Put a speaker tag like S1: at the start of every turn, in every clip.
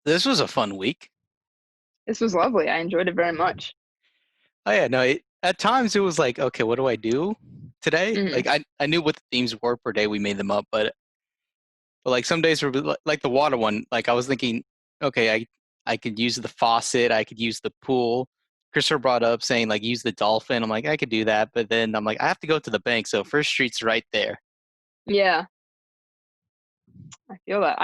S1: This was a fun week.
S2: This was lovely. I enjoyed it very much.
S1: Oh yeah, no, at times it was like, okay, what do I do today?
S2: Hmm.
S1: Like I knew what the themes were per day. We made them up, but like some days were like the water one. Like I was thinking, okay, I could use the faucet. I could use the pool. Christopher brought up saying like use the dolphin. I'm like I could do that, but then I'm like I have to go to the bank. So First Street's right there,
S2: Yeah, I feel that.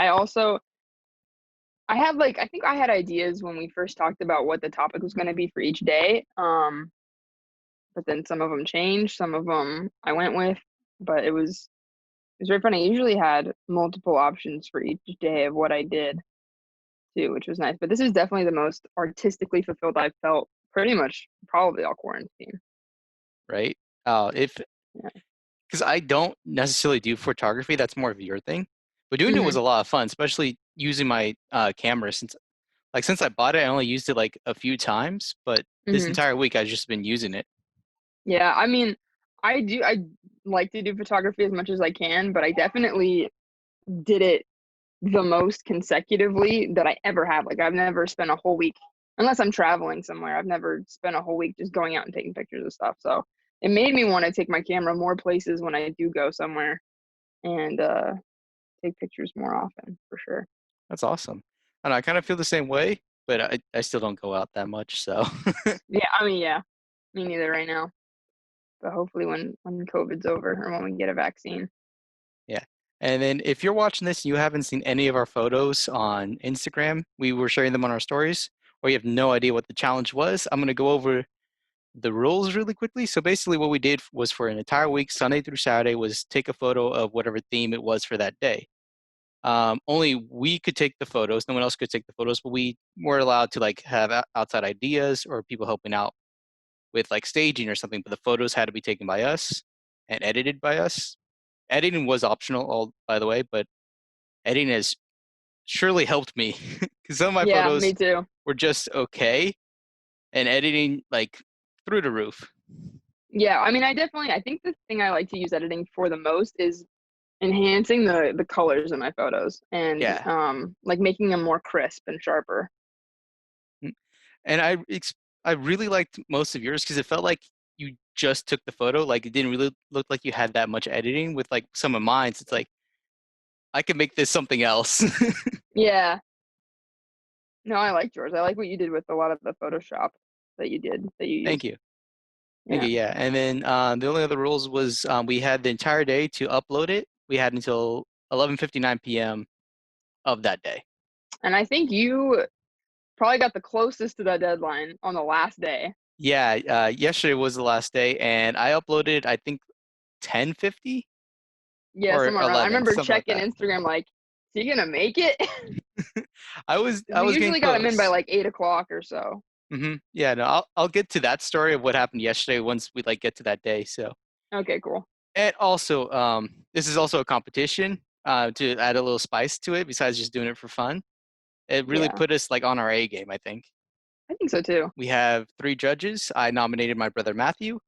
S2: I think I had ideas when we first talked about what the topic was going to be for each day. But then some of them changed, some of them I went with, but it was very funny. I usually had multiple options for each day of what I did too, which was nice. But this is definitely the most artistically fulfilled I've felt pretty much probably all quarantine.
S1: right? If
S2: Yeah.
S1: because I don't necessarily do photography. That's more of your thing. But doing it was
S2: Hmm.
S1: a lot of fun, especially using my camera since I bought it, I only used it like a few times, but this
S2: Hmm.
S1: entire week I've just been using it.
S2: Yeah, I mean, I like to do photography as much as I can, but I definitely did it the most consecutively that I ever have. Like I've never spent a whole week, unless I'm traveling somewhere. I've never spent a whole week just going out and taking pictures of stuff. So it made me want to take my camera more places when I do go somewhere and take pictures more often for sure.
S1: That's awesome. And I kind of feel the same way, but I still don't go out that much. So
S2: Yeah, I mean, yeah, me neither right now. But hopefully when COVID's over or when we get a vaccine.
S1: yeah. And then if you're watching this and you haven't seen any of our photos on Instagram, we were sharing them on our stories, or you have no idea what the challenge was, I'm going to go over the rules really quickly. So basically what we did was for an entire week, Sunday through Saturday, was take a photo of whatever theme it was for that day. Only we could take the photos. No one else could take the photos, but we were allowed to like have outside ideas or people helping out with like staging or something. But the photos had to be taken by us and edited by us. Editing was optional, all by the way, but editing has surely helped me because some of my
S2: Yeah, me
S1: photos
S2: too.
S1: were just okay, and editing like through the roof.
S2: Yeah, I mean, I think the thing I like to use editing for the most is enhancing the colors in my photos and
S1: Yeah.
S2: like making them more crisp and sharper.
S1: Mm. And I really liked most of yours because it felt like you just took the photo. Like it didn't really look like you had that much editing. With like some of mine, it's like I could make this something else.
S2: Yeah. No, I like yours. I like what you did with a lot of the Photoshop that you
S1: Thank
S2: used.
S1: you. Thank
S2: Yeah.
S1: you. Yeah. And then the only other rules was we had the entire day to upload it. We had until 11:59 p.m. of that day.
S2: And I think you probably got the closest to that deadline on the last day.
S1: Yeah. Yesterday was the last day, and I uploaded I think 10:50
S2: Yeah,
S1: or
S2: somewhere around. I
S1: 11,
S2: remember
S1: something like
S2: checking
S1: that.
S2: Instagram like, is he gonna make it?
S1: I
S2: We
S1: was getting
S2: usually got him in by
S1: close.
S2: like 8 o'clock or so.
S1: Yeah, no, I'll get to that story of what happened yesterday once we like get to that day. So,
S2: Okay, cool.
S1: and also, this is also a competition to add a little spice to it besides just doing it for fun. It really
S2: Yeah,
S1: put us like on our A game, I think.
S2: I think so too.
S1: We have three judges. I nominated my brother Matthew.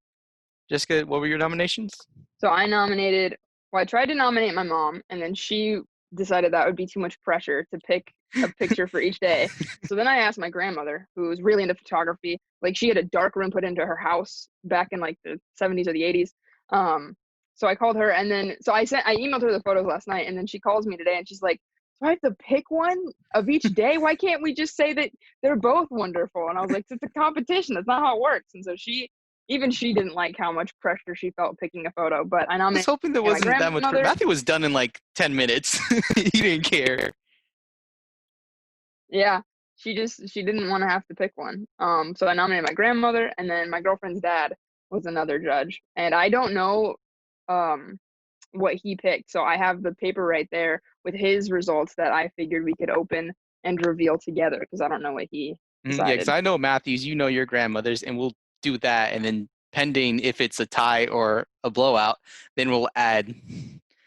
S1: Jessica, what were your nominations?
S2: So I tried to nominate my mom, and then she decided that would be too much pressure to pick a picture for each day. So then I asked my grandmother, who was really into photography. Like she had a dark room put into her house back in like the 70s or the 80s. Um, so I called her, and then I emailed her the photos last night, and then she calls me today, and she's like, "Do I have to pick one of each day? Why can't we just say that they're both wonderful?" And I was like, "It's a competition. That's not how it works." And so she didn't like how much pressure she felt picking a photo, but I
S1: I was
S2: nominated
S1: hoping there
S2: my
S1: wasn't that much.
S2: grandmother.
S1: Matthew was done in like 10 minutes. He didn't care.
S2: Yeah, she didn't want to have to pick one. So I nominated my grandmother, and then my girlfriend's dad was another judge. And I don't know um what he picked. So I have the paper right there with his results that I figured we could open and reveal together because I don't know what he
S1: Yeah, because
S2: decided.
S1: I know Matthew's, you know your grandmother's, and we'll do that. And then, pending if it's a tie or a blowout, then we'll add
S2: The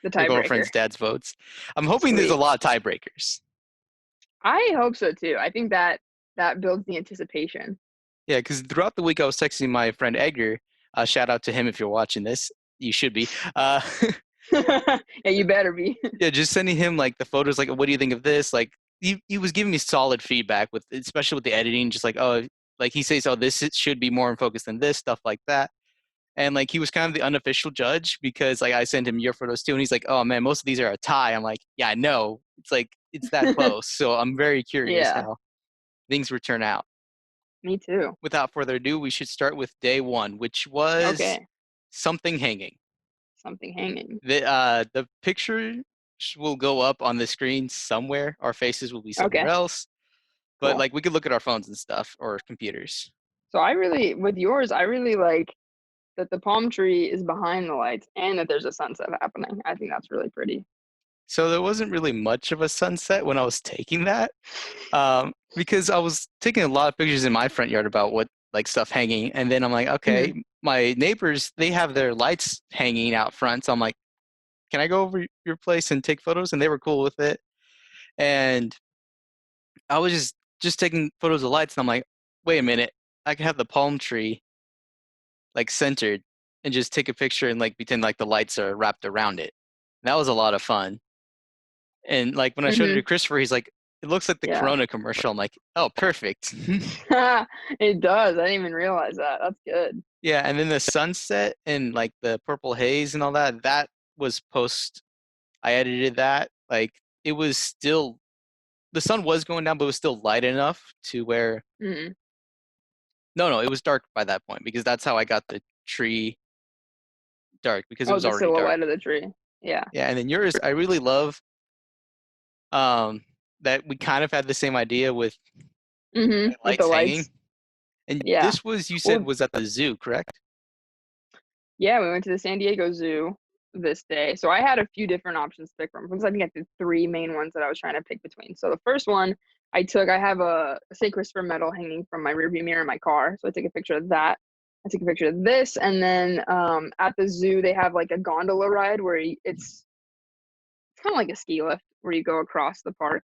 S1: your
S2: tiebreaker.
S1: girlfriend's dad's votes. I'm hoping there's a
S2: Sweet.
S1: lot of tiebreakers.
S2: I hope so too. I think that builds the anticipation.
S1: Yeah, because throughout the week I was texting my friend Edgar. Shout out to him if you're watching this. You should be.
S2: Yeah, you better be.
S1: Yeah, just sending him like the photos. Like, what do you think of this? Like, he was giving me solid feedback with, especially with the editing, just like, oh, like he says, oh, should be more in focus than this, stuff like that. And like he was kind of the unofficial judge because like I sent him your photos too, and he's like, "Oh man, most of these are a tie." I'm like, "Yeah, I know. It's like it's that close." So I'm very curious
S2: Yeah,
S1: how things would turn out.
S2: me too.
S1: Without further ado, we should start with day one, which was
S2: Okay,
S1: something hanging.
S2: something hanging.
S1: The picture will go up on the screen somewhere. Our faces will be somewhere
S2: Okay,
S1: else, but
S2: cool.
S1: like we could look at our phones and stuff or computers.
S2: So I really, with yours, I really like that the palm tree is behind the lights and that there's a sunset happening. I think that's really pretty.
S1: So there wasn't really much of a sunset when I was taking that. Because I was taking a lot of pictures in my front yard about what like stuff hanging, and then I'm like,
S2: Hmm.
S1: okay, my neighbors they have their lights hanging out front, so I'm like, can I go over your place and take photos? And they were cool with it, and I was just taking photos of lights, and I'm like, wait a minute, I can have the palm tree like centered and just take a picture and like pretend like the lights are wrapped around it. And that was a lot of fun. And like when I showed it
S2: Hmm.
S1: to Christopher, he's like, it looks like the
S2: Yeah.
S1: Corona commercial. I'm like, oh, perfect.
S2: It does. I didn't even realize that. That's good.
S1: Yeah, and then the sunset and like the purple haze and all that, that was post. I edited that. Like it was still the sun was going down, but it was still light enough to where
S2: Hmm.
S1: no, it was dark by that point because that's how I got the tree dark because it
S2: Oh,
S1: was
S2: the
S1: already dark.
S2: silhouette of the tree. Yeah.
S1: Yeah, and then yours, I really love um that we kind of had the same idea with
S2: Hmm.
S1: my
S2: With the
S1: lights hanging.
S2: lights.
S1: And
S2: Yeah.
S1: this was you said
S2: Well,
S1: was at the zoo, correct?
S2: yeah, we went to the San Diego Zoo this day. So I had a few different options to pick from because I think I had the three main ones that I was trying to pick between. So the first one I have a St. Christopher medal hanging from my rearview mirror in my car. So I took a picture of that. I took a picture of this, and then at the zoo they have like a gondola ride where it's kind of like a ski lift where you go across the park.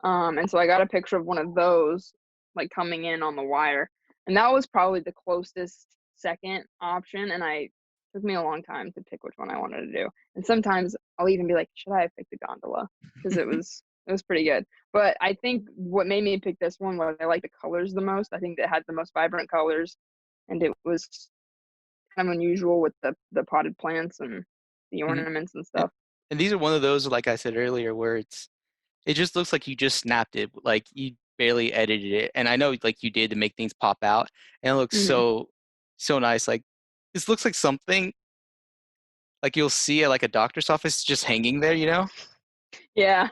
S2: And so I got a picture of one of those, like coming in on the wire. And that was probably the closest second option. And I took me a long time to pick which one I wanted to do. And sometimes I'll even be like, should I have picked the gondola? Because it was pretty good. But I think what made me pick this one was I like the colors the most. I think it had the most vibrant colors, and it was kind of unusual with the potted plants and the
S1: Mhm.
S2: ornaments and
S1: And,
S2: stuff.
S1: and these are one of those, like I said earlier, where it just looks like you just snapped it, like you barely edited it. And I know like you did to make things pop out, and it looks
S2: Hmm.
S1: so nice. Like this looks like something like you'll see at like a doctor's office just hanging there, you know?
S2: Yeah.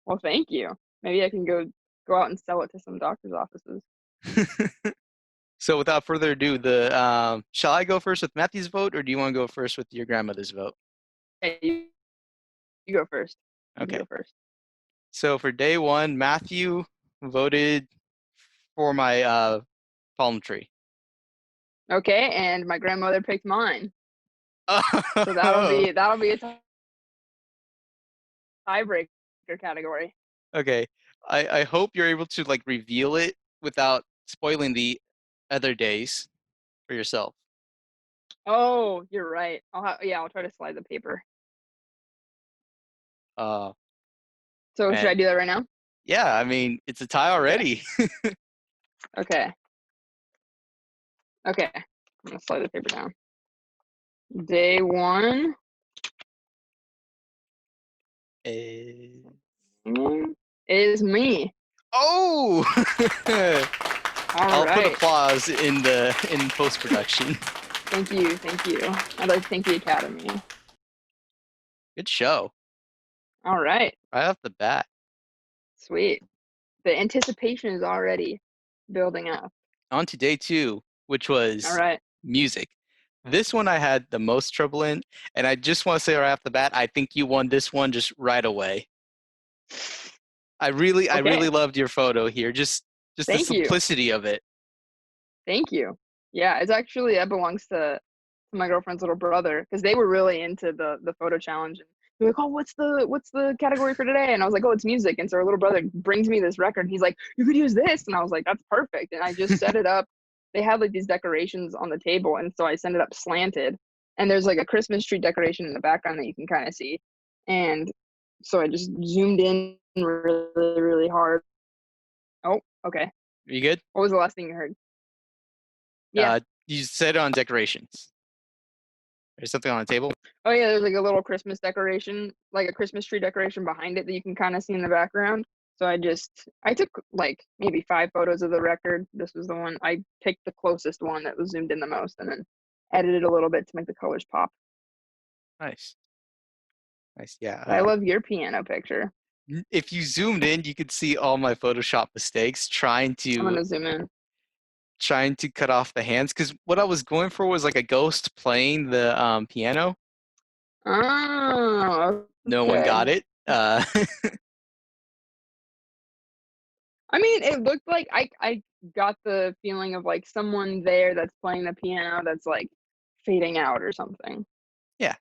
S2: Well, thank you. Maybe I can go out and sell it to some doctor's offices.
S1: So without further ado, the shall I go first with Matthew's vote, or do you want to go first with your grandmother's vote?
S2: Hey, you go first. You can
S1: Okay.
S2: go first.
S1: So for day one, Matthew voted for my palm tree.
S2: Okay, and my grandmother picked mine. So
S1: Oh,
S2: that'll be a tiebreaker category.
S1: okay. I hope you're able to like reveal it without spoiling the other days for yourself.
S2: Oh, you're right. Yeah, I'll try to slide the paper.
S1: Oh
S2: So should I
S1: man.
S2: do that right now?
S1: Yeah, I mean it's a tie
S2: Okay.
S1: already.
S2: Okay. Okay. I'm gonna slide the paper down. Day one
S1: Eh,
S2: is me.
S1: Oh,
S2: All
S1: I'll put
S2: right.
S1: applause in post production.
S2: Thank you. Thank you. I'd like to thank the Academy.
S1: Good show.
S2: All right.
S1: Right off the bat.
S2: Sweet. The anticipation is already building up.
S1: On to day two, which
S2: All
S1: was
S2: right.
S1: music. This one I had the most trouble in, and I just want to say right off the bat, I think you won this one just right away. I really
S2: Okay.
S1: loved your photo here. Just the
S2: Thank you.
S1: simplicity of it.
S2: Thank you. Yeah, it's actually that belongs to my girlfriend's little brother because they were really into the photo challenge and they're like, oh, what's the category for today? And I was like, oh, it's music. And so her little brother brings me this record. And he's like, you could use this, and I was like, that's perfect. And I just set it up. They had like these decorations on the table, and so I set it up slanted. And there's like a Christmas tree decoration in the background that you can kind of see. And So I just zoomed in really, really hard. Oh, okay.
S1: You good?
S2: What was the last thing you heard? Yeah.
S1: You said on decorations. There's something on the table.
S2: Oh yeah, there's like a little Christmas decoration, like a Christmas tree decoration behind it that you can kind of see in the background. So I took like maybe 5 photos of the record. This was the one I picked the closest one that was zoomed in the most and then edited a little bit to make the colors pop.
S1: Nice, nice. Yeah.
S2: I love your piano picture.
S1: If you zoomed in, you could see all my Photoshop mistakes
S2: I'm gonna zoom in.
S1: trying to cut off the hands because what I was going for was like a ghost playing the piano.
S2: Oh,
S1: No one
S2: okay.
S1: got it.
S2: I mean, it looked like I got the feeling of like someone there that's playing the piano that's like fading out or something.
S1: Yeah,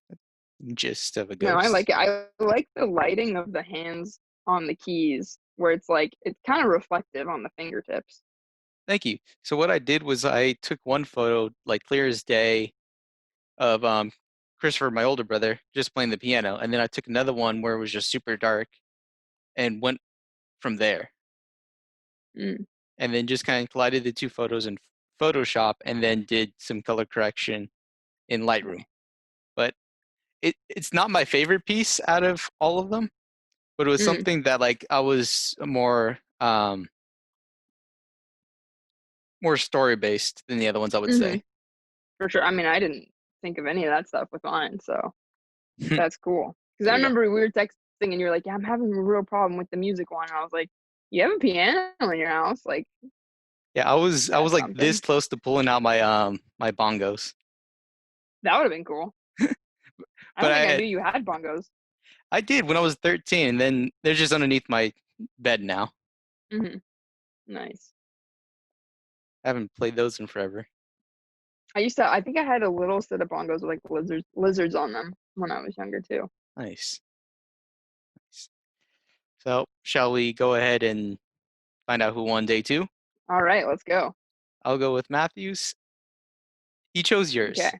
S1: gist of a
S2: No, I
S1: ghost.
S2: like it. I like the lighting of the hands on the keys where it's like it's kind of reflective on the fingertips.
S1: Thank you. So what I did was I took one photo, like clear as day, of Christopher, my older brother, just playing the piano, and then I took another one where it was just super dark and went from there,
S2: Mm,
S1: and then just kind of collided the two photos in Photoshop, and then did some color correction in Lightroom. But it's not my favorite piece out of all of them, but it was
S2: mm,
S1: something that like I was more story based than the other ones, I would
S2: hmm
S1: say.
S2: For sure. I mean, I didn't think of any of that stuff with mine, so that's cool. Because I
S1: There we go.
S2: remember we were texting and you were like, "Yeah, I'm having a real problem with the music one." And I was like, "You have a piano in your house? Like,
S1: Yeah, I was
S2: that's
S1: like this
S2: something."
S1: close to pulling out my bongos,
S2: That would have been cool. I
S1: but
S2: don't think I knew you had bongos.
S1: I did when I was 13, and then they're just underneath my bed now.
S2: Hmm. Nice.
S1: I haven't played those in forever.
S2: I think I had a little set of bongos with like lizards on them when I was younger too.
S1: Nice. Nice. So, shall we go ahead and find out who won day two?
S2: All right, let's go.
S1: I'll go with Matthews. He chose
S2: Okay.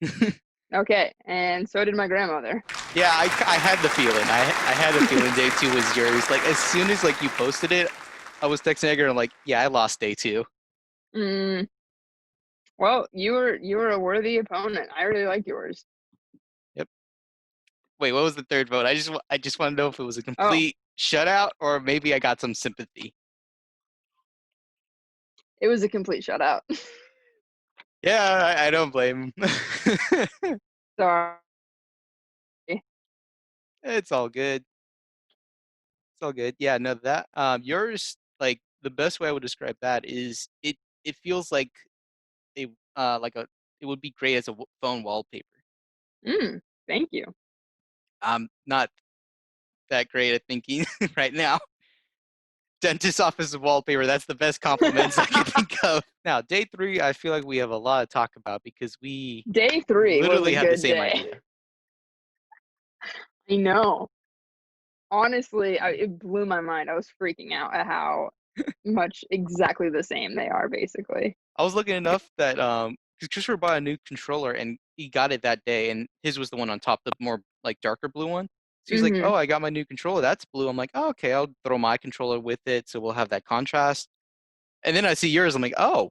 S1: yours.
S2: Okay. And so did my grandmother.
S1: Yeah, I had the feeling. I had a feeling day two was yours. Like as soon as like you posted it, I was texting Edgar. I'm like, yeah, I lost day two.
S2: Mm, well, you were a worthy opponent. I really like yours.
S1: Yep. Wait, what was the third vote? I just want to know if it was a
S2: Oh,
S1: complete shutout or maybe I got some sympathy.
S2: it was a complete shutout.
S1: Yeah, I don't blame him.
S2: Sorry.
S1: It's all good. It's all good. Yeah, no, that yours like the best way I would describe that is it feels a like a it would be great as a phone wallpaper.
S2: Mm, thank you.
S1: I'm not that great at thinking right now. Dentist office wallpaper, that's the best compliments I can think of. Now, day three, I feel like we have a lot to talk about because we
S2: Day 3 was a
S1: literally had the
S2: good
S1: same
S2: day.
S1: idea.
S2: I know. Honestly, it blew my mind. I was freaking out at how much exactly the same they are, basically.
S1: I was looking enough that because Christopher bought a new controller and he got it that day, and his was the one on top, the more like darker blue one. So he's like,
S2: Hmm.
S1: "Oh, I got my new controller. That's blue." I'm like, "Oh, okay, I'll throw my controller with it, so we'll have that contrast." And then I see yours. I'm like, "Oh,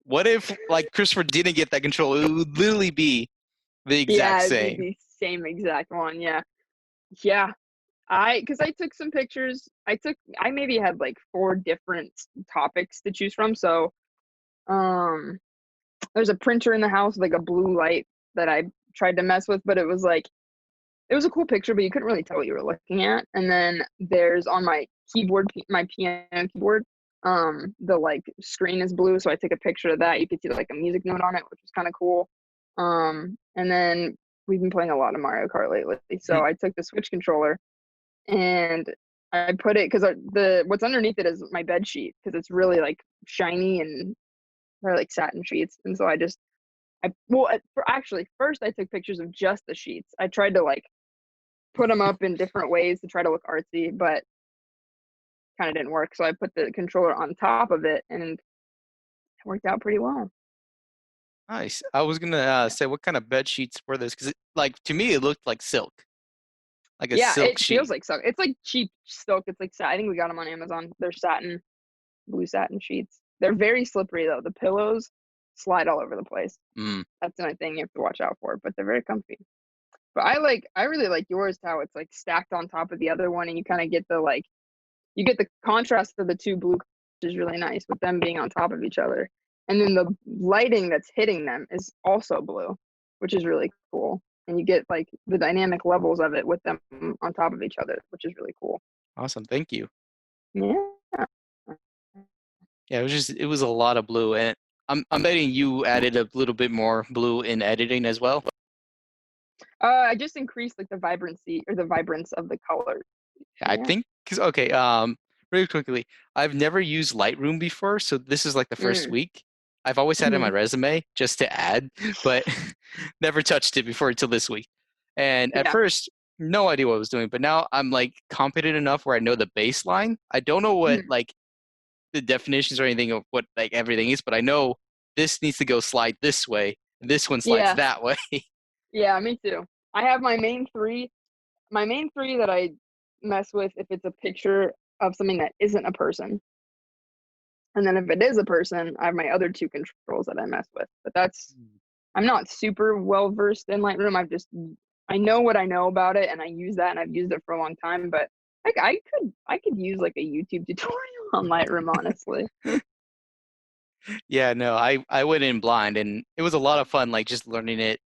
S1: what if like Christopher didn't get that controller? It would literally be the exact
S2: Yeah, it'd be
S1: same."
S2: the same exact one. Yeah. Yeah. Because I took some pictures. I maybe had like 4 different topics to choose from. So, um, there's a printer in the house with like a blue light that I tried to mess with, but it was a cool picture, but you couldn't really tell what you were looking at. And then there's on my keyboard, my piano keyboard, the like screen is blue, so I took a picture of that. You could see like a music note on it, which was kind of cool. And then we've been playing a lot of Mario Kart lately, so I took the Switch controller and I put it because the what's underneath it is my bed sheet because it's really like shiny and they're like satin sheets, and so actually first I took pictures of just the sheets. I tried to like put them up in different ways to try to look artsy, but kind of didn't work. So I put the controller on top of it, and it worked out pretty well.
S1: Nice. I was gonna
S2: Yeah.
S1: say, what kind of bed sheets were those? Because like to me, it looked like silk. like a
S2: Yeah,
S1: silk
S2: it feels
S1: sheet.
S2: like silk. It's like cheap silk. It's like I think we got them on Amazon. They're satin, blue satin sheets. They're very slippery though. The pillows slide all over the place.
S1: Mm.
S2: That's another thing you have to watch out for, but they're very comfy. But I really like yours how it's like stacked on top of the other one, and you kind of get the like you get the contrast of the two blue, which is really nice with them being on top of each other. And then the lighting that's hitting them is also blue, which is really cool. And you get like the dynamic levels of it with them on top of each other, which is really cool.
S1: Awesome. Thank you.
S2: Yeah.
S1: Yeah, it was a lot of blue, and I'm betting you added a little bit more blue in editing as well.
S2: I just increased like the vibrancy or the vibrance of the color.
S1: I
S2: Yeah.
S1: think because okay, really quickly, I've never used Lightroom before, so this is like the first
S2: Mm.
S1: week. I've always had it in my
S2: Hmm.
S1: resume just to add, but never touched it before until this week. And at
S2: Yeah.
S1: first, no idea what I was doing, but now I'm like competent enough where I know the baseline. I don't know what
S2: Mhm.
S1: like the definitions or anything of what like everything is, but I know this needs to go slide this way, and this one slides
S2: Yeah.
S1: that way.
S2: Yeah. Me too. I have my main three. My main three that I mess with if it's a picture of something that isn't a person. And then if it is a person, I have my other two controls that I mess with. But that's I'm not super well versed in Lightroom. I know what I know about it and I use that and I've used it for a long time, but like I could use like a YouTube tutorial on Lightroom, honestly.
S1: Yeah, no, I went in blind, and it was a lot of fun, like just learning it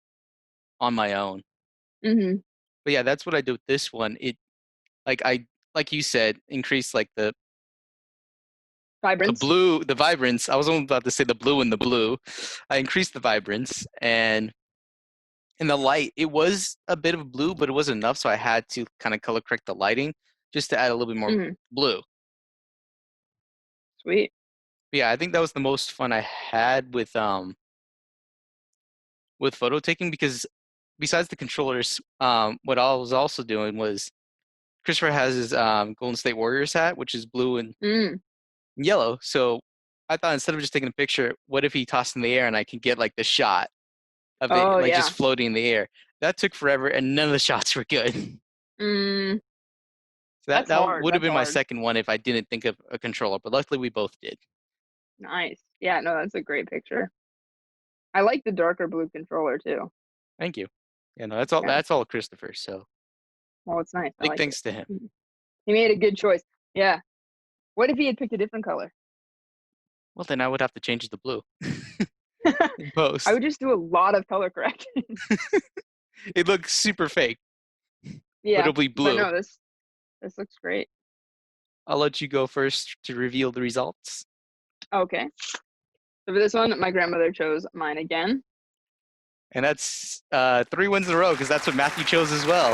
S1: on my own.
S2: Hmm.
S1: But yeah, that's what I did with this one. It like I like you said, increased like the
S2: Vibrance.
S1: blue, the vibrance. I was almost about to say the blue and the blue. I increased the vibrance, and in the light, it was a bit of blue, but it wasn't enough, so I had to kind of color correct the lighting just to add a little bit more
S2: Hmm.
S1: blue.
S2: Sweet.
S1: But yeah, I think that was the most fun I had with photo taking because besides the controllers, what I was also doing was Christopher has his Golden State Warriors hat, which is blue and
S2: Mm.
S1: yellow. So I thought instead of just taking a picture, what if he tossed in the air and I can get like the shot of it
S2: Oh
S1: like just
S2: yeah.
S1: floating in the air? That took forever, and none of the shots were good.
S2: Mm.
S1: So
S2: That's
S1: that
S2: hard.
S1: would have
S2: That's
S1: been my
S2: hard.
S1: second one if I didn't think of a controller, but luckily we both did.
S2: Nice. Yeah, no, that's a great picture. I like the darker blue controller too.
S1: Thank you. Yeah, no, that's all.
S2: Yeah.
S1: That's all Christopher. So
S2: Well, it's nice. I
S1: big
S2: like it.
S1: thanks to him.
S2: Mhm. He made a good choice. Yeah. What if he had picked a different color?
S1: Well, then I would have to change the blue in
S2: I
S1: post.
S2: would just do a lot of color correction.
S1: It looks super fake, but
S2: Yeah,
S1: it'll be
S2: but
S1: blue.
S2: no, this looks great.
S1: I'll let you go first to reveal the results.
S2: Okay. So for this one, my grandmother chose mine again.
S1: And that's 3 wins in a row because that's what Matthew chose as well.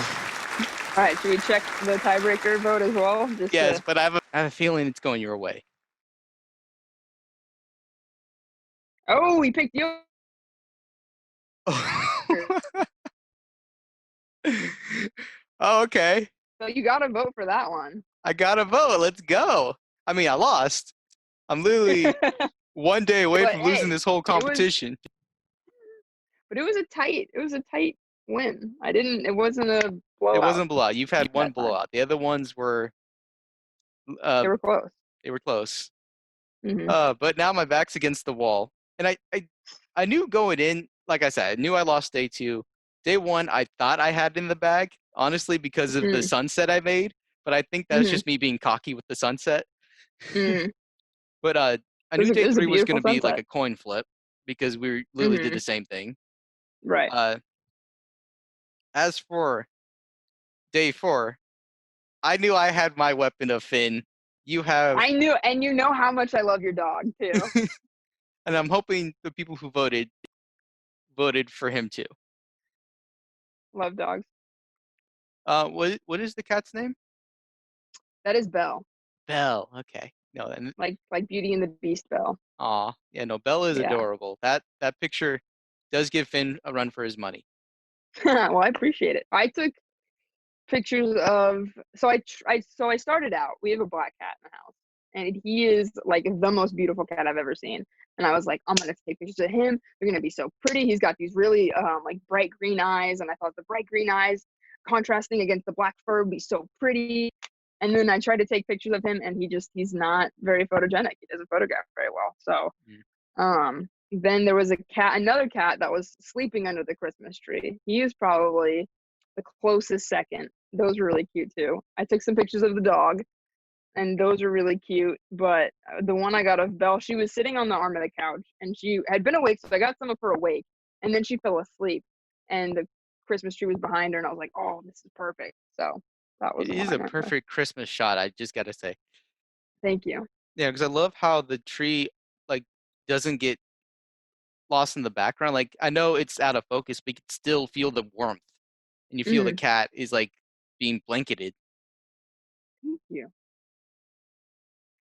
S2: All right, should we check the tiebreaker vote as well? Just
S1: Yes,
S2: to
S1: but I have a feeling it's going your way.
S2: Oh, we picked yours.
S1: Oh, okay.
S2: So you got to vote for that one.
S1: I got a vote. Let's go. I mean, I lost. I'm literally
S2: But
S1: 1 day away from losing
S2: hey,
S1: this whole
S2: it was
S1: competition.
S2: it was a tight win. It wasn't a
S1: It
S2: blowout
S1: wasn't a blowout. You've had one
S2: that time.
S1: blowout. The other ones were uh
S2: They were close.
S1: they were close.
S2: Hmm.
S1: But now my back's against the wall. And I knew going in, like I said, I knew I lost day two. Day one, I thought I had it in the bag, honestly, because of the
S2: Mm.
S1: sunset I made. But I think that's
S2: Hmm.
S1: just me being cocky with the sunset.
S2: Mm.
S1: But I
S2: It
S1: knew
S2: it
S1: day
S2: was a
S1: three was going
S2: beautiful
S1: to be like
S2: sunset.
S1: a coin flip because we literally did
S2: Hmm.
S1: the same thing.
S2: Right.
S1: Uh, as for day four, I knew I had my weapon of Finn. You have,
S2: I knew, and you know how much I love your dog too.
S1: and I'm hoping the people who voted for him too.
S2: Love dogs.
S1: What is the cat's name?
S2: That is Belle,
S1: Belle. Okay. No, and
S2: like Beauty and the Beast Belle.
S1: aw, yeah, no, Belle is
S2: Yeah.
S1: adorable. That picture does give Finn a run for his money.
S2: Well, I appreciate it. I took pictures of so I started out. We have a black cat in the house, and he is like the most beautiful cat I've ever seen. And I was like, I'm gonna take pictures of him. They're gonna be so pretty. He's got these really like bright green eyes, and I thought the bright green eyes contrasting against the black fur would be so pretty. And then I tried to take pictures of him, and he's not very photogenic. He doesn't photograph very well. So then there was another cat that was sleeping under the Christmas tree. He is probably the closest second. Those were really cute too. I took some pictures of the dog, and those are really cute. But the one I got of Belle, she was sitting on the arm of the couch, and she had been awake, so I got some of her awake, and then she fell asleep, and the Christmas tree was behind her, and I was like, oh, this is perfect. So that was
S1: It
S2: the one
S1: is
S2: I
S1: a
S2: went with.
S1: perfect Christmas shot, I just gotta say.
S2: Thank you.
S1: Yeah, because I love how the tree like doesn't get lost in the background. Like I know it's out of focus, but you can still feel the warmth, and you feel the
S2: Hmm.
S1: cat is like being blanketed.
S2: Thank you.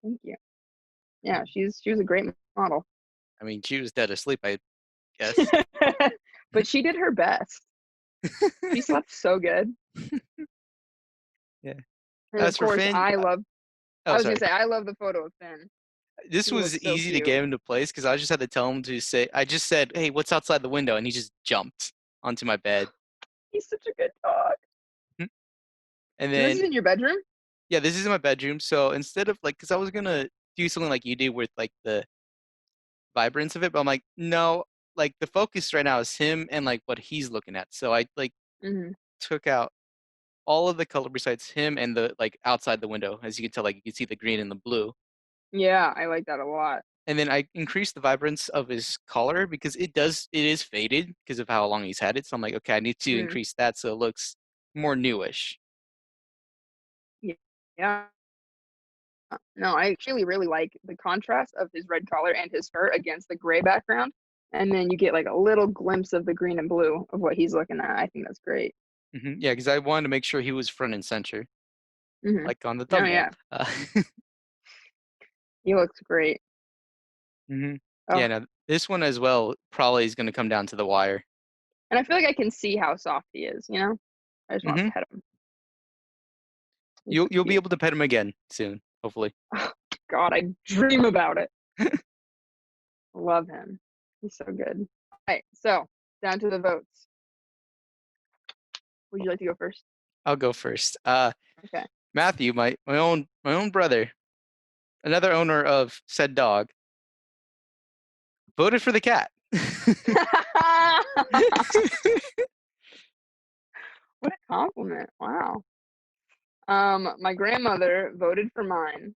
S2: Thank you. Yeah, she was a great model.
S1: I mean, she was dead asleep, I guess.
S2: But she did her best. She slept so good.
S1: Yeah.
S2: And of
S1: As for
S2: course,
S1: Finn,
S2: I
S1: oh
S2: was gonna
S1: sorry,
S2: say I love the photo of Finn.
S1: this
S2: He
S1: was
S2: looks so
S1: easy to
S2: cute.
S1: get him to place because I just had to tell him to say. I just said, "Hey, what's outside the window?" and he just jumped onto my bed.
S2: He's such a good dog.
S1: And
S2: And this is
S1: then
S2: in your bedroom?
S1: yeah, this is my bedroom. So instead of like, because I was gonna do something like you do with like the vibrance of it, but I'm like, no, like the focus right now is him and like what he's looking at. So I like
S2: Hmm.
S1: took out all of the color besides him and the like outside the window. As you can tell, like you can see the green and the blue.
S2: Yeah, I like that a lot.
S1: And then I increased the vibrance of his collar because it is faded because of how long he's had it. So I'm like, okay, I need to
S2: Mm.
S1: increase that so it looks more newish.
S2: Yeah. No, I actually really like the contrast of his red collar and his fur against the gray background. And then you get like a little glimpse of the green and blue of what he's looking at. I think that's great.
S1: Yeah, because I wanted to make sure he was front and center,
S2: Hmm.
S1: like on the
S2: Oh
S1: thumbnail.
S2: yeah, he looks great.
S1: hmm
S2: Oh,
S1: Yeah, no, this one as well probably is going to come down to the wire.
S2: and I feel like I can see how soft he is, you know? I just want
S1: hmm
S2: to pet him. He's so
S1: You'll be
S2: cute.
S1: able to pet him again soon, hopefully.
S2: Oh, God, I dream about it. Love him. He's so good. All right, so down to the votes. Would you like to go first?
S1: I'll go first.
S2: Okay.
S1: Matthew, my own brother, another owner of said dog, voted for the cat.
S2: What a compliment. Wow. My grandmother voted for mine,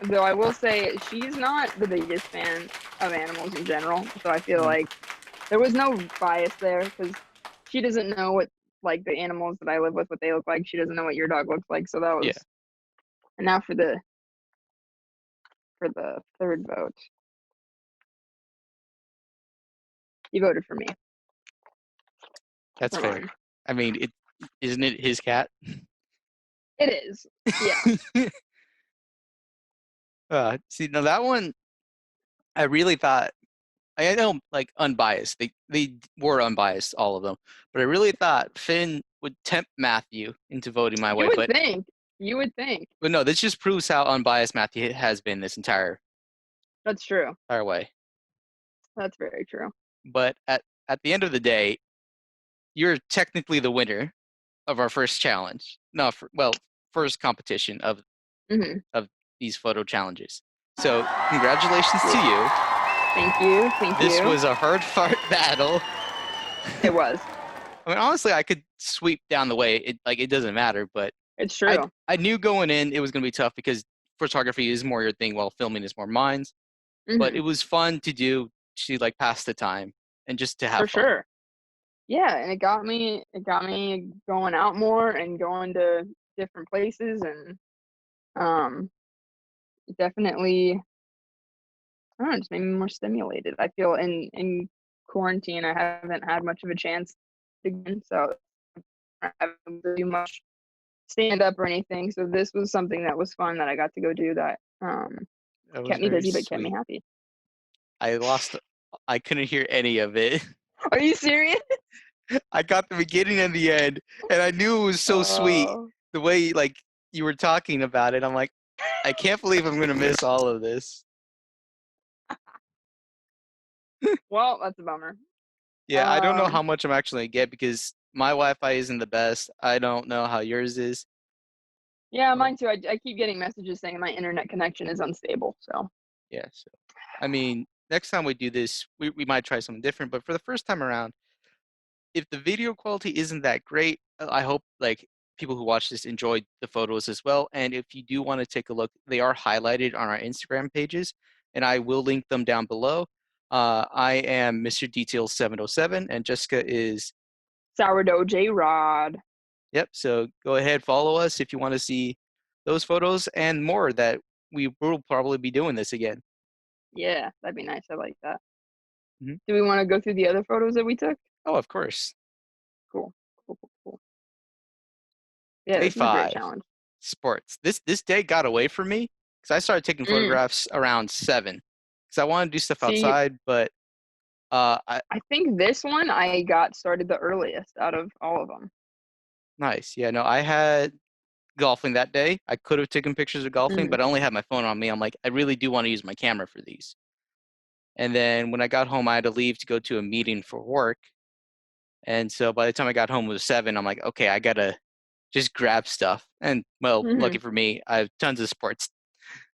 S2: though I will say she's not the biggest fan of animals in general. So I feel
S1: Mm,
S2: like there was no bias there because she doesn't know what like the animals that I live with what they look like. She doesn't know what your dog looks like. So that
S1: yeah,
S2: was. And now for the third vote, you voted for me
S1: that's
S2: for
S1: fair.
S2: mine.
S1: I mean, it isn't it his cat?
S2: It is. Yeah.
S1: See, now that one, I really thought I know like unbiased. They were unbiased, all of them. But I really thought Finn would tempt Matthew into voting my
S2: You
S1: way.
S2: would think. You would think.
S1: But no, this just proves how unbiased Matthew has been this
S2: That's true.
S1: entire way.
S2: That's very true.
S1: But at the end of the day, you're technically the winner of our first challenge. No, well, first competition
S2: Hmm.
S1: of these photo challenges. So congratulations to
S2: Yeah.
S1: you.
S2: Thank you. Thank
S1: This
S2: you.
S1: was a hard fought battle.
S2: It was.
S1: I mean, honestly, I could sweep down the way. It doesn't matter, but
S2: It's true.
S1: I knew going in it was going to be tough because photography is more your thing, while filming is more mine. But
S2: Hmm.
S1: it was fun to do to like pass the time and just to have
S2: For
S1: fun.
S2: sure. Yeah, and it got me going out more and going to different places and um definitely I don't know, just made me more stimulated. I feel in quarantine I haven't had much of a chance again, so I haven't do much stand up or anything. So this was something that was fun that I got to go do that
S1: That was
S2: kept me
S1: very
S2: busy but kept me
S1: sweet.
S2: happy.
S1: I lost. I couldn't hear any of it.
S2: Are you serious?
S1: I got the beginning and the end, and I knew it was so sweet
S2: Oh,
S1: the way like you were talking about it. I'm like, I can't believe I'm gonna miss all of this.
S2: well, that's a bummer.
S1: Yeah, I don't know how
S2: Um,
S1: much I'm actually gonna get because my Wi-Fi isn't the best. I don't know how yours is.
S2: Yeah,
S1: But
S2: mine too. I keep getting messages saying my internet connection is unstable. So,
S1: yeah, so I mean, next time we do this, we might try something different. But for the first time around, if the video quality isn't that great, I hope like people who watch this enjoyed the photos as well. And if you do want to take a look, they are highlighted on our Instagram pages, and I will link them down below. I am Mr. Detail 707, and Jessica is.
S2: sourdough J Rod.
S1: Yep. So go ahead, follow us if you want to see those photos and more that we will probably be doing this again.
S2: Yeah, that'd be nice. I like that.
S1: Mhm.
S2: Do we want to go through the other photos that we took?
S1: Oh, of course.
S2: Cool. Cool, cool, cool. Yeah,
S1: Day
S2: this is a great
S1: 5,
S2: challenge.
S1: sports. This day got away from me because I started taking
S2: Mm.
S1: photographs around 7 because I want to do stuff
S2: See,
S1: outside, but I
S2: I think this one I got started the earliest out of all of them.
S1: nice. Yeah, no, I had golfing that day. I could have taken pictures of golfing,
S2: Mm.
S1: but I only had my phone on me. I'm like, I really do want to use my camera for these. And then when I got home, I had to leave to go to a meeting for work. And so by the time I got home it was 7, I'm like, okay, I gotta just grab stuff. And well, lucky
S2: Hmm.
S1: for me, I have tons of sports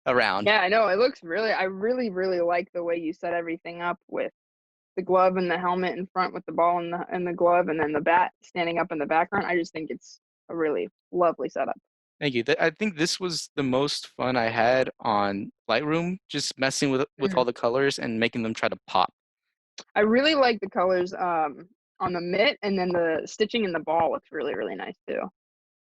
S1: around.
S2: Yeah, I know. It looks really, I really, really like the way you set everything up with the glove and the helmet in front with the ball and the glove and then the bat standing up in the background. I just think it's a really lovely setup.
S1: Thank you. I think this was the most fun I had on Lightroom, just messing with
S2: Hmm.
S1: all the colors and making them try to pop.
S2: I really like the colors on the mitt, and then the stitching in the ball looks really, really nice too.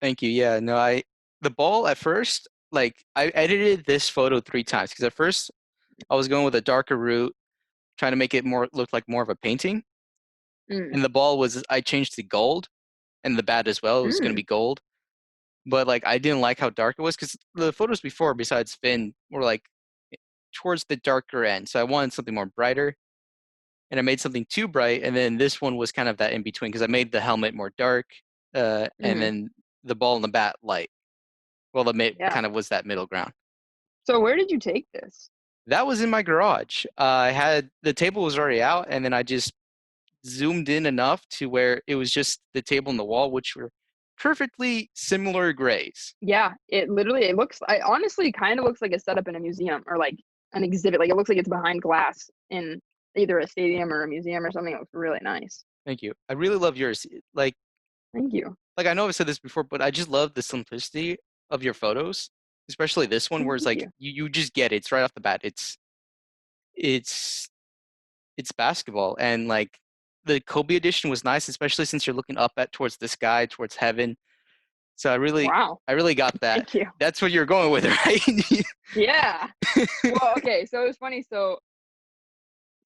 S1: Thank you. Yeah, no, the ball at first, like I edited this photo 3 times because at first I was going with a darker route, trying to make it more look like more of a painting.
S2: Mm.
S1: And the ball was I changed to gold, and the bat as well. It was going to
S2: Mm.
S1: be gold, but like I didn't like how dark it was because the photos before, besides Finn, were like towards the darker end. So I wanted something more brighter, and I made something too bright, and then this one was kind of that in between because I made the helmet more dark, and
S2: Hmm.
S1: then the ball and the bat light. Well, the mid
S2: Yeah.
S1: kind of was that middle ground.
S2: So where did you take this?
S1: That was in my garage. I had the table was already out, and then I just zoomed in enough to where it was just the table and the wall, which were perfectly similar grays.
S2: Yeah, it literally it looks I honestly kind of looks like a setup in a museum or like an exhibit. Like it looks like it's behind glass in either a stadium or a museum or something. It looks really nice.
S1: Thank you. I really love yours.
S2: Thank you.
S1: Like I know I've said this before, but I just love the simplicity of your photos, especially this one where it's
S2: Thank
S1: like
S2: you.
S1: you just get it. It's right off the bat. It's it's basketball, and like the Kobe edition was nice, especially since you're looking up at towards the sky, towards heaven. So
S2: Wow.
S1: I really got that.
S2: Thank you.
S1: That's what you're going with, right?
S2: Yeah. Well, okay, so it was funny. So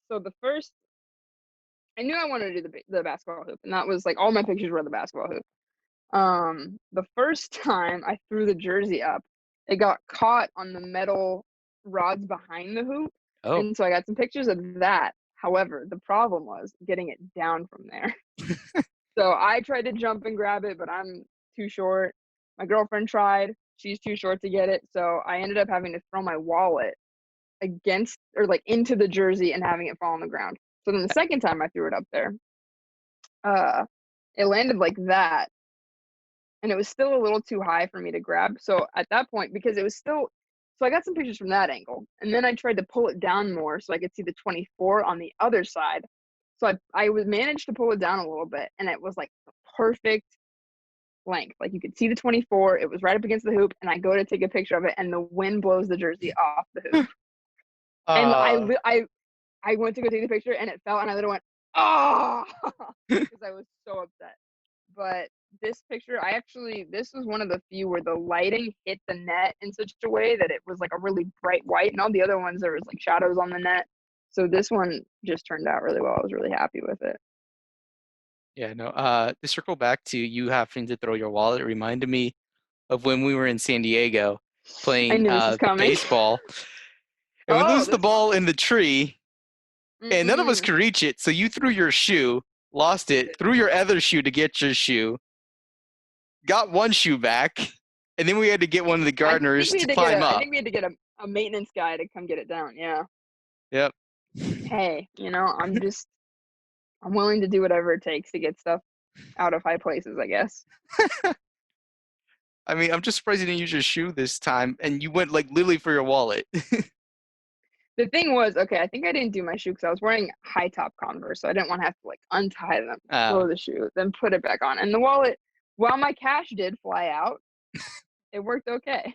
S2: the first I knew I wanted to do the basketball hoop, and that was like all my pictures were the basketball hoop. The first time I threw the jersey up, it got caught on the metal rods behind the hoop,
S1: Oh,
S2: and so I got some pictures of that. However, the problem was getting it down from there. So I tried to jump and grab it, but I'm too short. My girlfriend tried. She's too short to get it, so I ended up having to throw my wallet against or like into the jersey and having it fall on the ground. So then the second time I threw it up there, uh, it landed like that, and it was still a little too high for me to grab. So at that point, because it was still, so I got some pictures from that angle, and then I tried to pull it down more so I could see the 24 on the other side. So I was managed to pull it down a little bit, and it was like the perfect length. Like you could see the 24. It was right up against the hoop, and I go to take a picture of it, and the wind blows the jersey off the hoop. And
S1: uh,
S2: I went to go take the picture, and it fell, and I literally went, "Oh!" because I was so upset. But this picture, this was one of the few where the lighting hit the net in such a way that it was like a really bright white, and all the other ones there was like shadows on the net. So this one just turned out really well. I was really happy with it.
S1: yeah, no. To circle back to you having to throw your wallet, it reminded me of when we were in San Diego
S2: I
S1: playing
S2: knew this was coming.
S1: baseball, and we
S2: Oh,
S1: lose the
S2: this one.
S1: ball in the tree, and none of us
S2: Mm-mm.
S1: could reach it. So you threw your shoe, lost it, threw your other shoe to get your shoe, got one shoe back, and then we had to get one of the gardeners to climb
S2: I
S1: up.
S2: think we had to get a maintenance guy to come get it down. Yeah.
S1: Yep.
S2: Hey, I'm willing to do whatever it takes to get stuff. out of high places, I guess.
S1: I mean, I'm just surprised you didn't use your shoe this time, and you went like literally for your wallet.
S2: The thing was, okay, I think I didn't do my shoe because I was wearing high top Converse, so I didn't want to have to like untie them,
S1: Oh,
S2: throw the shoe, then put it back on. And the wallet, while my cash did fly out, it worked okay.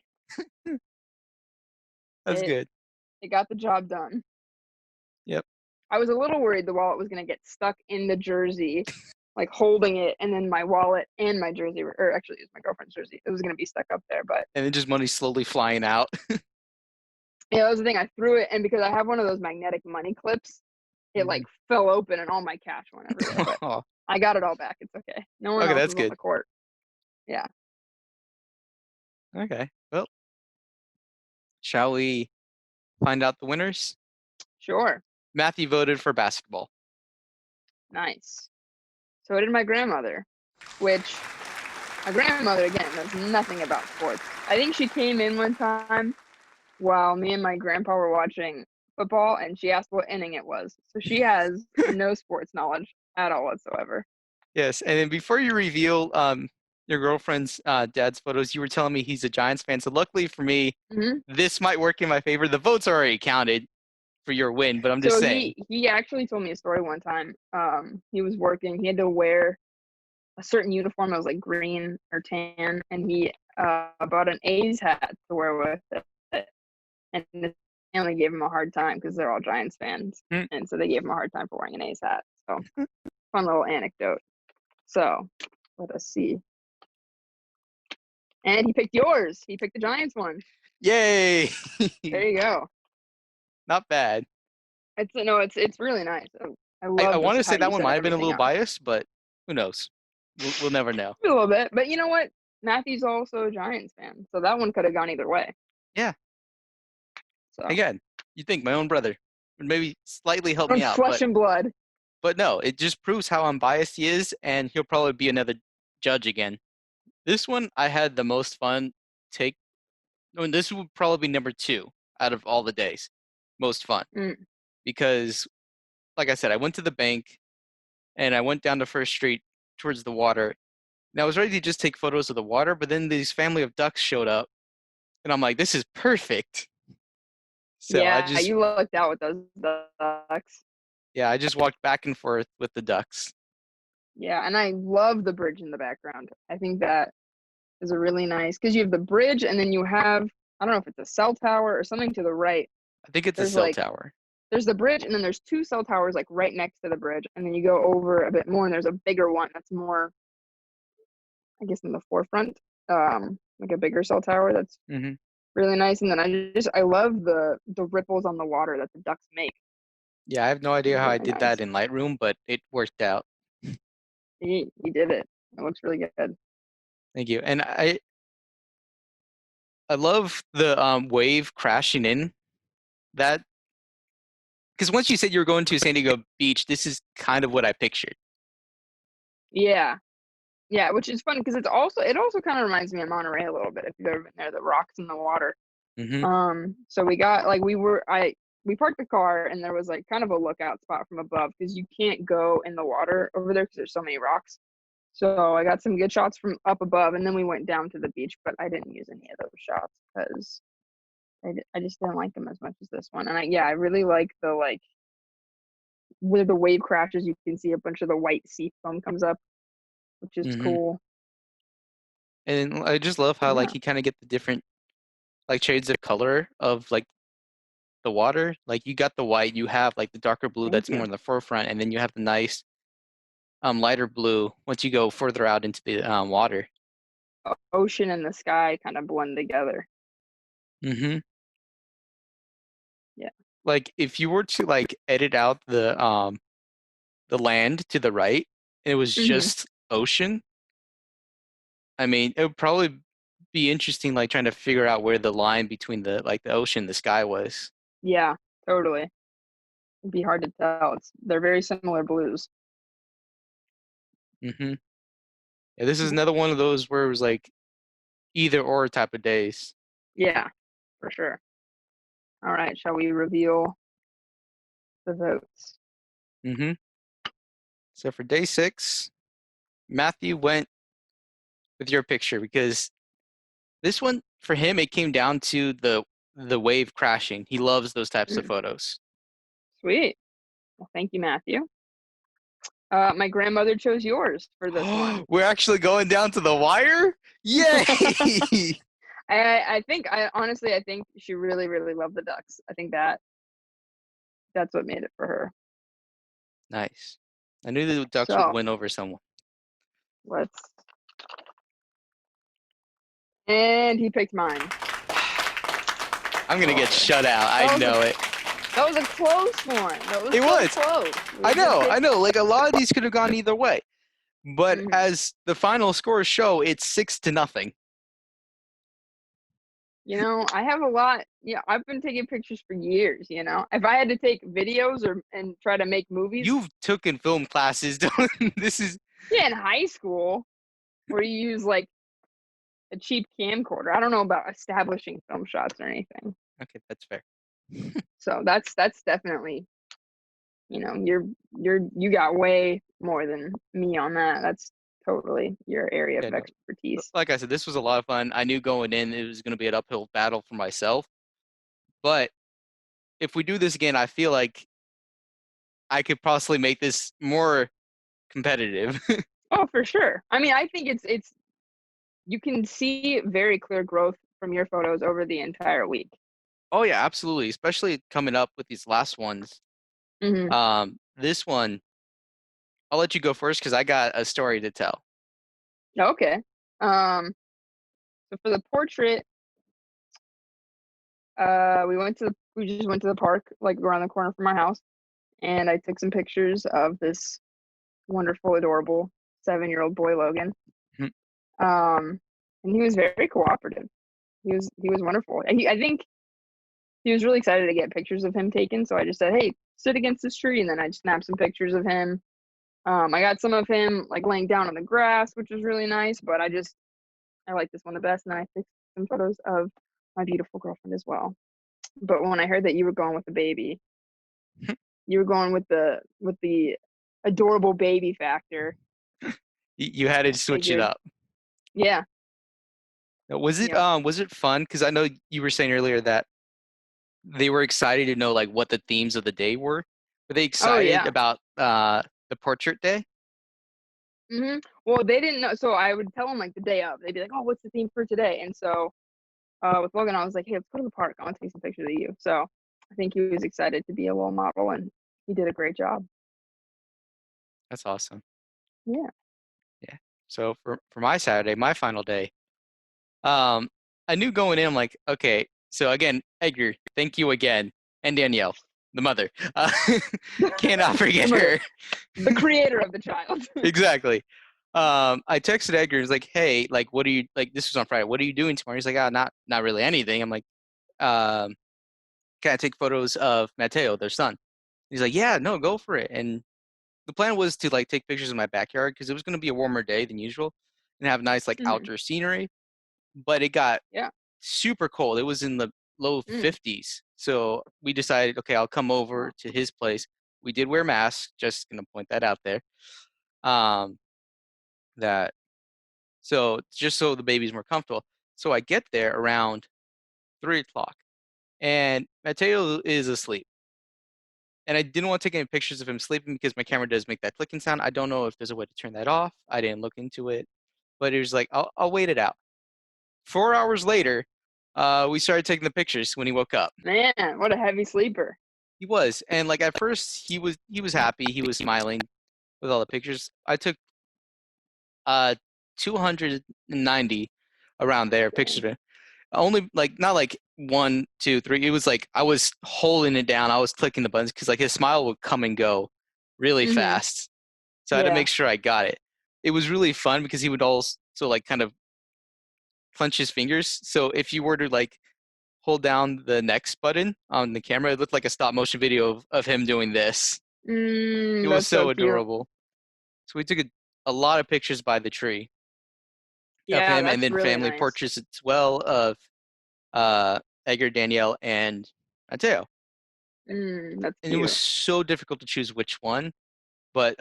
S1: that's
S2: It
S1: good.
S2: it got the job done.
S1: Yep.
S2: I was a little worried the wallet was gonna get stuck in the jersey, like holding it, and then my wallet and my jersey, or actually it was my girlfriend's jersey, it was gonna be stuck up there. But
S1: And then just money slowly flying out.
S2: yeah, that was the thing. I threw it, and because I have one of those magnetic money clips, it like
S1: Mhm.
S2: fell open and all my cash went everywhere. But
S1: Oh,
S2: I got it all back. It's okay. No one
S1: okay,
S2: else
S1: that's
S2: was on
S1: good.
S2: the court. Yeah,
S1: Okay. Well, shall we find out the winners?
S2: sure.
S1: Matthew voted for basketball.
S2: Nice. So did my grandmother, which my grandmother, again, knows nothing about sports. I think she came in one time while me and my grandpa were watching football, and she asked what inning it was. So she has no sports knowledge at all whatsoever.
S1: Yes, and then before you reveal your girlfriend's dad's photos, you were telling me he's a Giants fan. So luckily for me,
S2: Hmm.
S1: this might work in my favor. The votes are already counted for your win, but I'm just
S2: So
S1: saying.
S2: he actually told me a story one time. He was working. He had to wear a certain uniform. It was like green or tan, and he bought an A's hat to wear with it. And his family gave him a hard time because they're all Giants fans,
S1: Hmm.
S2: and so they gave him a hard time for wearing an A's hat. So fun little anecdote. So let us see. And he picked yours. He picked the Giants one.
S1: Yay!
S2: There you go.
S1: Not bad.
S2: It's no, it's really nice. I
S1: I
S2: love
S1: want
S2: this
S1: to
S2: how
S1: say
S2: you
S1: that one
S2: set
S1: might have been a
S2: everything
S1: little
S2: up.
S1: biased, but who knows? We'll never know.
S2: A little bit, but you know what? Matthew's also a Giants fan, so that one could have gone either way.
S1: Yeah.
S2: So
S1: Again, you think my own brother would maybe slightly help
S2: on
S1: me out,
S2: flesh and blood.
S1: but no, it just proves how unbiased he is, and he'll probably be another judge again. This one I had the most fun take. I mean, this would probably be number two out of all the days. Most fun
S2: Mm,
S1: because, like I said, I went to the bank and I went down to First Street towards the water. And I was ready to just take photos of the water, but then these family of ducks showed up, and I'm like, this is perfect. So
S2: yeah, you lucked out with those ducks.
S1: I just walked back and forth with the ducks.
S2: Yeah, and I love the bridge in the background. I think that is a really nice because you have the bridge and then you have, I don't know if it's a cell tower or something to the right.
S1: I think it's a
S2: There's
S1: cell
S2: like
S1: tower.
S2: there's the bridge and then there's two cell towers like right next to the bridge and then you go over a bit more and there's a bigger one that's more, I guess, in the forefront. Like a bigger cell tower that's
S1: Hmm.
S2: really nice. And then I love the ripples on the water that the ducks make.
S1: Yeah, I have no idea
S2: It's
S1: how I
S2: really
S1: did that
S2: nice.
S1: in Lightroom, but it worked out.
S2: He did it. It looks really good.
S1: Thank you. And I love the wave crashing in that because once you said you were going to San Diego Beach, this is kind of what I pictured.
S2: Yeah. Yeah, which is fun because it also kind of reminds me of Monterey a little bit if you've ever been there, the rocks in the water.
S1: Hmm.
S2: So we got like we parked the car and there was like kind of a lookout spot from above because you can't go in the water over there because there's so many rocks. So I got some good shots from up above and then we went down to the beach, but I didn't use any of those shots because I just didn't like them as much as this one. And I really like the like where the wave crashes, you can see a bunch of the white sea foam comes up, which is
S1: Hmm.
S2: cool.
S1: And I just love how like
S2: Yeah,
S1: you kind of get the different like shades of color of like the water. Like you got the white, you have like the darker blue
S2: thank
S1: that's more
S2: you.
S1: in the forefront, and then you have the nice lighter blue once you go further out into the water.
S2: Ocean and the sky kind of blend together.
S1: Hmm.
S2: Yeah.
S1: Like if you were to like edit out the land to the right, and it was
S2: Hmm.
S1: just ocean. I mean, it would probably be interesting, like trying to figure out where the line between the like the ocean, and the sky was.
S2: Yeah, totally. It'd be hard to tell. They're very similar blues.
S1: Hmm. Yeah, this is another one of those where it was like either or type of days.
S2: Yeah, for sure. All right, shall we reveal the votes?
S1: Hmm. So for day 6, Matthew went with your picture because this one for him it came down to the wave crashing. He loves those types of
S2: Mm,
S1: photos.
S2: sweet. Well, thank you, Matthew. My grandmother chose yours for this one.
S1: We're actually going down to the wire? Yay!
S2: I think I honestly I think she really really loved the ducks. I think that's what made it for her.
S1: Nice. I knew the Ducks would
S2: So
S1: win over someone.
S2: let's and he picked mine.
S1: I'm gonna get
S2: Oh,
S1: shut out. I
S2: that was a
S1: know it.
S2: that was a close one. That was
S1: It
S2: so
S1: was.
S2: close.
S1: I
S2: We just
S1: know.
S2: did.
S1: I know. Like a lot of these could have gone either way. But
S2: Mhm.
S1: as the final scores show, it's 6-0.
S2: You know, I have a lot. Yeah, I've been taking pictures for years. You know, if I had to take videos or and try to make movies,
S1: You've taken film classes. Don't this is
S2: yeah, in high school, where you use like a cheap camcorder. I don't know about establishing film shots or anything.
S1: okay, that's fair.
S2: So that's definitely, you know, you got way more than me on that. That's totally your area
S1: Yeah,
S2: of
S1: no.
S2: expertise.
S1: Like I said, this was a lot of fun. I knew going in it was gonna be an uphill battle for myself. But if we do this again, I feel like I could possibly make this more competitive.
S2: Oh, for sure. I mean, I think it's you can see very clear growth from your photos over the entire week.
S1: Oh yeah, absolutely. Especially coming up with these last ones.
S2: Hmm.
S1: This one, I'll let you go first because I got a story to tell.
S2: Okay. Um, so for the portrait, we just went to the park, like around the corner from my house, and I took some pictures of this wonderful, adorable 7-year-old boy, Logan. Um, and he was very cooperative. He was wonderful. I think he was really excited to get pictures of him taken. So I just said, "Hey, sit against this tree," and then I snapped some pictures of him. I got some of him like laying down on the grass, which was really nice. But I like this one the best, and then I took some photos of my beautiful girlfriend as well. But when I heard that you were going with the baby, you were going with the adorable baby factor.
S1: You had to
S2: I
S1: switch it
S2: figured,
S1: up.
S2: yeah, yep.
S1: Was it fun? Because I know you were saying earlier that they were excited to know like what the themes of the day were. Were they
S2: Oh
S1: excited
S2: yeah.
S1: about the portrait day?
S2: Well, they didn't know, so I would tell them like the day of. They'd be like, "Oh, what's the theme for today?" And so with Logan, I was like, "Hey, let's go to the park. I want to take some pictures of you." So I think he was excited to be a role model, and he did a great job.
S1: That's awesome.
S2: Yeah.
S1: Yeah. So for my Saturday, my final day, um, I knew going in, I'm like, okay. So again, Edgar, thank you again, and Danielle, the mother. Cannot
S2: The
S1: forget
S2: mother,
S1: her.
S2: the creator of the child.
S1: Exactly. I texted Edgar. He's like, "Hey, like, what are you like? This was on Friday. What are you doing tomorrow?" He's like, "Ah, not really anything." I'm like, um, "Can I take photos of Mateo, their son?" He's like, "Yeah, no, go for it." And the plan was to like take pictures in my backyard because it was going to be a warmer day than usual and have nice like
S2: Hmm.
S1: outdoor scenery. But it got
S2: Yeah.
S1: super cold. It was in the low
S2: Mm.
S1: 50s. So we decided, okay, I'll come over
S2: Wow.
S1: to his place. We did wear masks. Just gonna point that out there. Um, that So just so the baby's more comfortable. So I get there around 3 o'clock, and Mateo is asleep. And I didn't want to take any pictures of him sleeping because my camera does make that clicking sound. I don't know if there's a way to turn that off. I didn't look into it, but it was like I'll wait it out. 4 hours later, we started taking the pictures when he woke up.
S2: Man, what a heavy sleeper.
S1: He was, and like at first he was happy. He was smiling with all the pictures. I took 290 around there pictures
S2: Dang.
S1: of him. Only like not like one, two, three. It was like I was holding it down. I was clicking the buttons because like his smile would come and go really
S2: Hmm.
S1: fast. So I had to
S2: Yeah.
S1: make sure I got it. It was really fun because he would also like kind of clench his fingers. So if you were to like hold down the next button on the camera, it looked like a stop motion video of him doing this. It was
S2: That's so
S1: so
S2: cute.
S1: adorable. So we took a lot of pictures by the tree of
S2: Yeah,
S1: him and
S2: that's
S1: then
S2: really
S1: family
S2: nice.
S1: portraits as well of Edgar, Danielle, and Mateo.
S2: That's
S1: And it was
S2: cute.
S1: so difficult to choose which one. But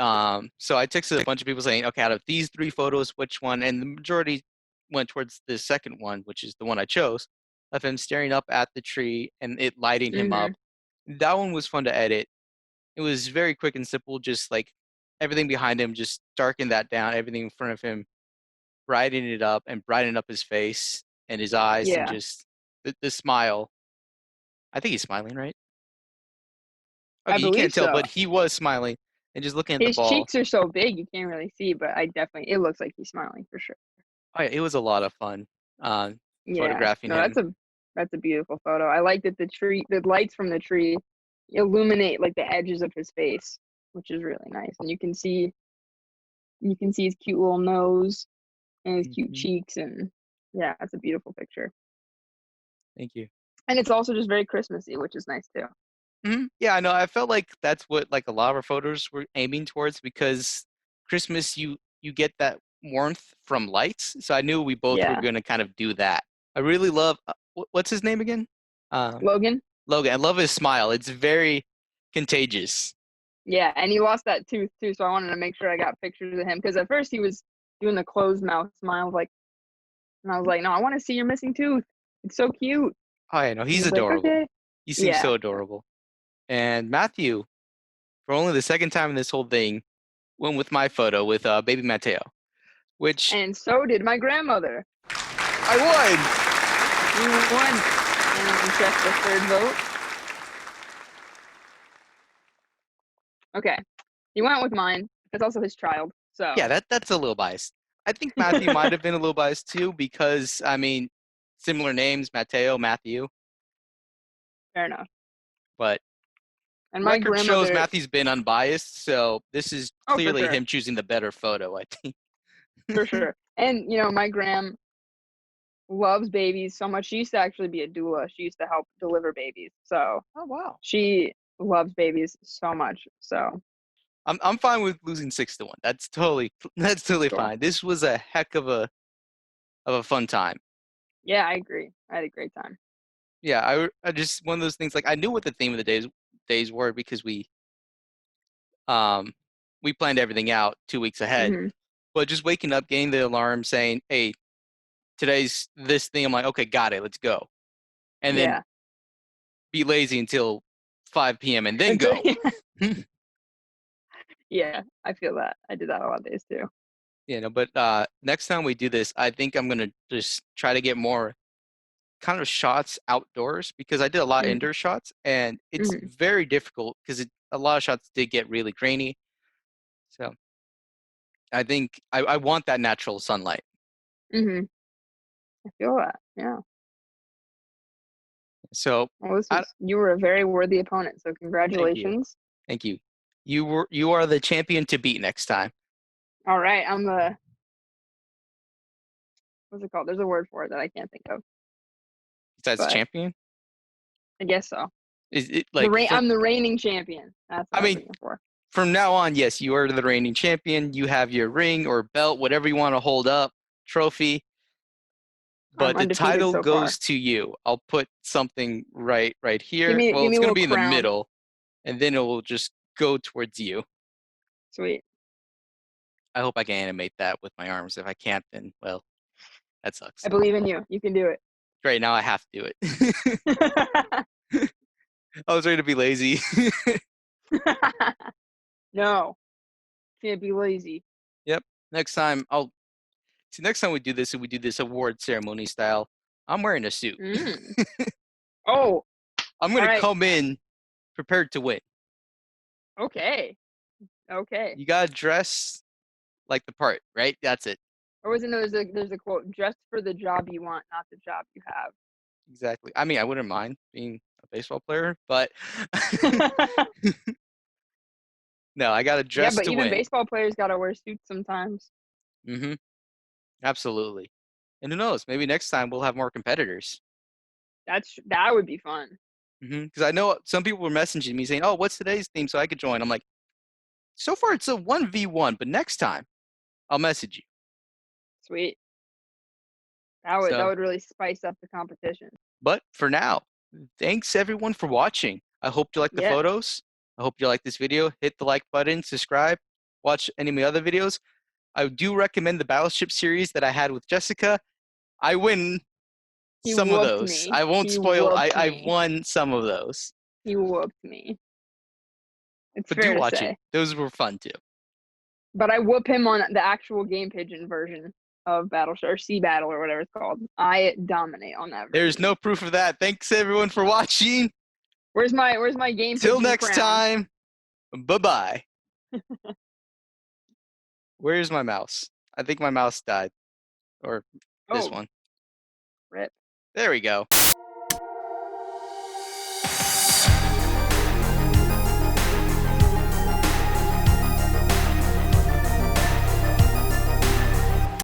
S1: so I texted a bunch of people saying, okay, out of these three photos, which one? And the majority went towards the second one, which is the one I chose, of him staring up at the tree and it lighting him up.
S2: Mhm.
S1: That one was fun to edit. It was very quick and simple, just like everything behind him, just darken that down, everything in front of him, brighten it up and brighten up his face and his eyes and
S2: Yeah,
S1: just the smile. I think he's smiling, right?
S2: I
S1: Okay, you
S2: believe
S1: can't tell,
S2: so.
S1: but he was smiling and just looking at the
S2: His
S1: ball.
S2: cheeks are so big you can't really see, but I definitely it looks like he's smiling for sure.
S1: Oh, yeah, it was a lot of fun uh,
S2: Yeah.
S1: photographing
S2: No,
S1: him.
S2: that's a beautiful photo. I like that the lights from the tree illuminate like the edges of his face, which is really nice. And you can see his cute little nose and his cute
S1: Mhm.
S2: cheeks and yeah, it's a beautiful picture.
S1: Thank you.
S2: And it's also just very Christmassy, which is nice too.
S1: Yeah, I know. I felt like that's what like a lot of our photos were aiming towards because Christmas, you get that warmth from lights. So I knew we both were
S2: Yeah.
S1: going to kind of do that. I really love what's his name again?
S2: Logan?
S1: Logan. I love his smile. It's very contagious.
S2: Yeah, and he lost that tooth too, so I wanted to make sure I got pictures of him because at first he was doing the closed mouth smile, like, and I was like, no, I want to see your missing tooth. It's so cute.
S1: Oh, yeah, no,
S2: And
S1: he's
S2: he's like,
S1: adorable.
S2: okay.
S1: He seems
S2: Yeah.
S1: so adorable. And Matthew, for only the second time in this whole thing, went with my photo with baby Mateo, which
S2: And so did my grandmother.
S1: I won.
S2: You won. And check the third vote. Okay. He went with mine. It's also his child. So
S1: Yeah, that's a little biased. I think Matthew might have been a little biased too because I mean, similar names, Mateo, Matthew,
S2: fair enough.
S1: but
S2: And my
S1: record shows
S2: grandmother,
S1: Matthew's been unbiased, so this is
S2: oh, for
S1: clearly
S2: sure.
S1: him choosing the better photo, I think.
S2: For sure. And, my gram loves babies so much. She used to actually be a doula. She used to help deliver babies. So
S1: Oh wow.
S2: she loves babies so much. So
S1: I'm fine with losing 6-1. That's totally
S2: cool.
S1: fine. This was a heck of a fun time.
S2: Yeah, I agree. I had a great time.
S1: Yeah, I just one of those things like I knew what the theme of the days were because um we planned everything out 2 weeks ahead.
S2: Hmm.
S1: But just waking up, getting the alarm saying, "Hey, today's this thing." I'm like, "Okay, got it. Let's go." And then
S2: Yeah.
S1: be lazy until 5 p.m. and then
S2: Until,
S1: go.
S2: yeah, I feel that. I did that a lot of days too.
S1: But next time we do this, I think I'm gonna just try to get more kind of shots outdoors because I did a lot of
S2: Mm-hmm.
S1: indoor shots and it's
S2: Hmm.
S1: very difficult because a lot of shots did get really grainy. So I think I want that natural sunlight.
S2: Hmm. I feel that. Yeah.
S1: So
S2: Well,
S1: I
S2: you were a very worthy opponent. So
S1: thank you,
S2: congratulations.
S1: thank you. You are the champion to beat next time.
S2: All right. What's it called? There's a word for it that I can't think of,
S1: Besides
S2: but
S1: champion,
S2: I guess so.
S1: is it like from?
S2: I'm the reigning champion. That's
S1: I
S2: what I was
S1: mean,
S2: looking for.
S1: from now on, yes, you are the reigning champion. You have your ring or belt, whatever you want to hold up, trophy,
S2: I'm
S1: but the
S2: undefeated
S1: title
S2: so far.
S1: goes to you. I'll put something right
S2: Give
S1: here.
S2: me
S1: Well,
S2: give me
S1: it's
S2: a
S1: going to
S2: little
S1: be in the
S2: crown.
S1: middle, and then it will just go towards you.
S2: Sweet.
S1: I hope I can animate that with my arms. If I can't, then well, that
S2: I
S1: sucks.
S2: believe in you. You can do
S1: Right now, I have to do it.
S2: it.
S1: I was ready to be lazy.
S2: No, can't be lazy.
S1: Yep. Next time, I'll see. Next time we do this, and we do this award ceremony style. I'm wearing a suit.
S2: Mm. Oh,
S1: I'm
S2: all
S1: gonna
S2: right.
S1: come in prepared to win.
S2: Okay. Okay.
S1: You gotta dress like the part, right? That's it.
S2: Or was it no, there's a quote, dress for the job you want, not the job you
S1: Exactly. I mean, I wouldn't mind being a baseball player, but
S2: have.
S1: no, I gotta
S2: Yeah,
S1: dress
S2: but
S1: to
S2: even
S1: win.
S2: baseball players gotta wear suits sometimes.
S1: Hmm. Absolutely. And who knows? Maybe next time we'll have more competitors.
S2: That would be fun.
S1: Because I know some people were messaging me saying, "Oh, what's today's theme?" So I could join. I'm like, so far it's a 1v1, but next time I'll message you.
S2: Sweet. That
S1: So,
S2: would really spice up the competition.
S1: but for now, thanks everyone for watching. I hope you like the
S2: Yeah.
S1: photos. I hope you like this video. Hit the like button, subscribe, watch any of my other videos. I do recommend the Battleship series that I had with Jessica. I win
S2: He
S1: some of
S2: whooped
S1: those.
S2: me.
S1: I won't
S2: He
S1: spoil.
S2: whooped
S1: I
S2: me.
S1: won some of those,
S2: He whooped me. It's
S1: but do
S2: fair to
S1: watch it.
S2: say.
S1: Those were fun too.
S2: But I whoop him on the actual Game Pigeon version of Battleship or Sea Battle or whatever it's called. I dominate on that
S1: There's
S2: version.
S1: no proof of that. Thanks everyone for watching.
S2: Where's my Game
S1: Till
S2: Pigeon
S1: next
S2: crown?
S1: time. Bye bye. Where's my mouse? I think my mouse died. Or this
S2: Oh,
S1: one.
S2: rip.
S1: There we go.